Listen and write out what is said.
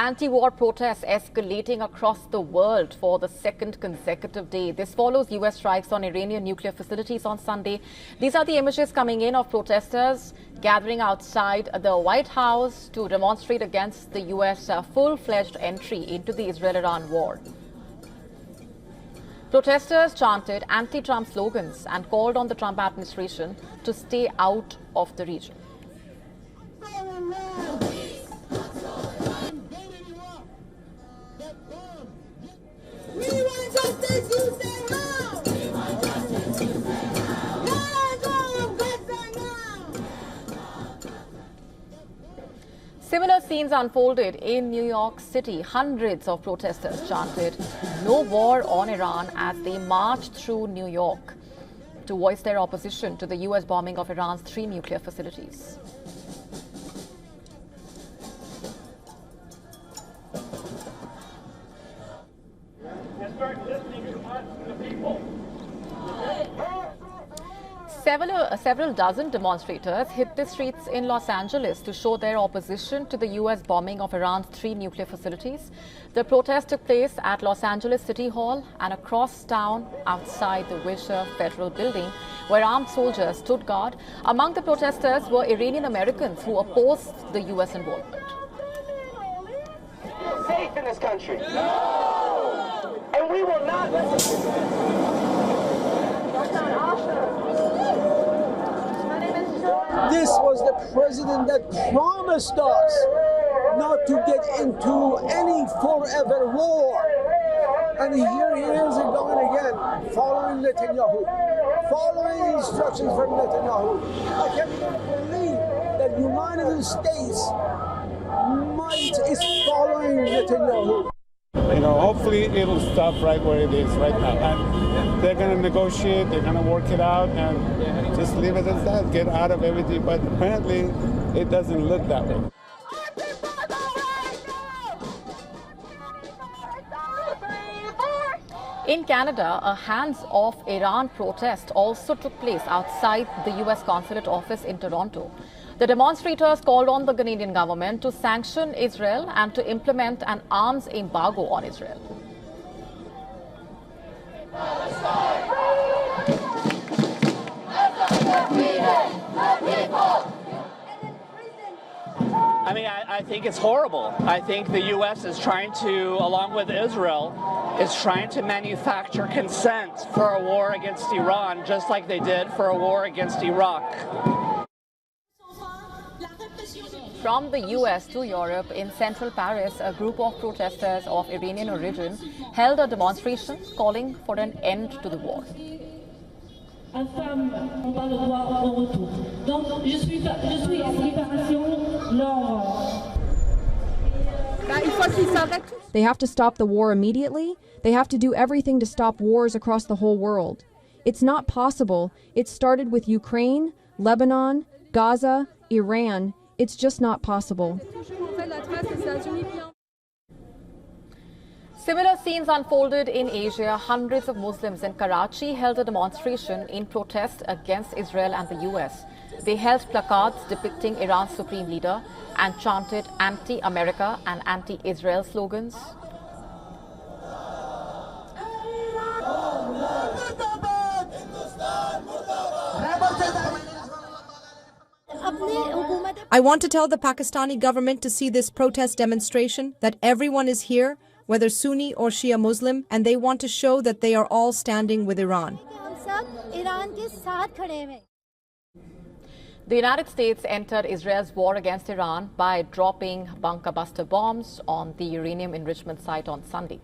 Anti-war protests escalating across the world for the second consecutive day. This follows U.S. strikes on Iranian nuclear facilities on Sunday. These are the images coming in of protesters gathering outside the White House to demonstrate against the U.S. Full-fledged entry into the Israel-Iran war. Protesters chanted anti-Trump slogans and called on the Trump administration to stay out of the region. Similar scenes unfolded in New York City. Hundreds of protesters chanted "No war on Iran" as they marched through New York to voice their opposition to the U.S. bombing of Iran's 3 nuclear facilities. Several dozen demonstrators hit the streets in Los Angeles to show their opposition to the U.S. bombing of Iran's 3 nuclear facilities. The protest took place at Los Angeles City Hall and across town outside the Wilshire Federal Building, where armed soldiers stood guard. Among the protesters were Iranian Americans who opposed the U.S. involvement. We're safe in this country. No! And we will not let This was the president that promised us not to get into any forever war. And here he is going again, following Netanyahu, following instructions from Netanyahu. I can't even believe that the United States is following Netanyahu. You know, hopefully it'll stop right where it is right now. And they're going to negotiate, they're going to work it out, and just leave it as that, get out of everything. But apparently, it doesn't look that way. In Canada, a hands-off Iran protest also took place outside the U.S. consulate office in Toronto. The demonstrators called on the Canadian government to sanction Israel and to implement an arms embargo on Israel. I mean, I think it's horrible. I think the U.S. is trying to, along with Israel, is trying to manufacture consent for a war against Iran, just like they did for a war against Iraq. From the US to Europe, in central Paris, a group of protesters of Iranian origin held a demonstration calling for an end to the war. They have to stop the war immediately. They have to do everything to stop wars across the whole world. It's not possible. It started with Ukraine, Lebanon, Gaza, Iran. It's just not possible. Similar scenes unfolded in Asia. Hundreds of Muslims in Karachi held a demonstration in protest against Israel and the US. They held placards depicting Iran's supreme leader and chanted anti-America and anti-Israel slogans. I want to tell the Pakistani government to see this protest demonstration, that everyone is here, whether Sunni or Shia Muslim, and they want to show that they are all standing with Iran. The United States entered Israel's war against Iran by dropping bunker buster bombs on the uranium enrichment site on Sunday.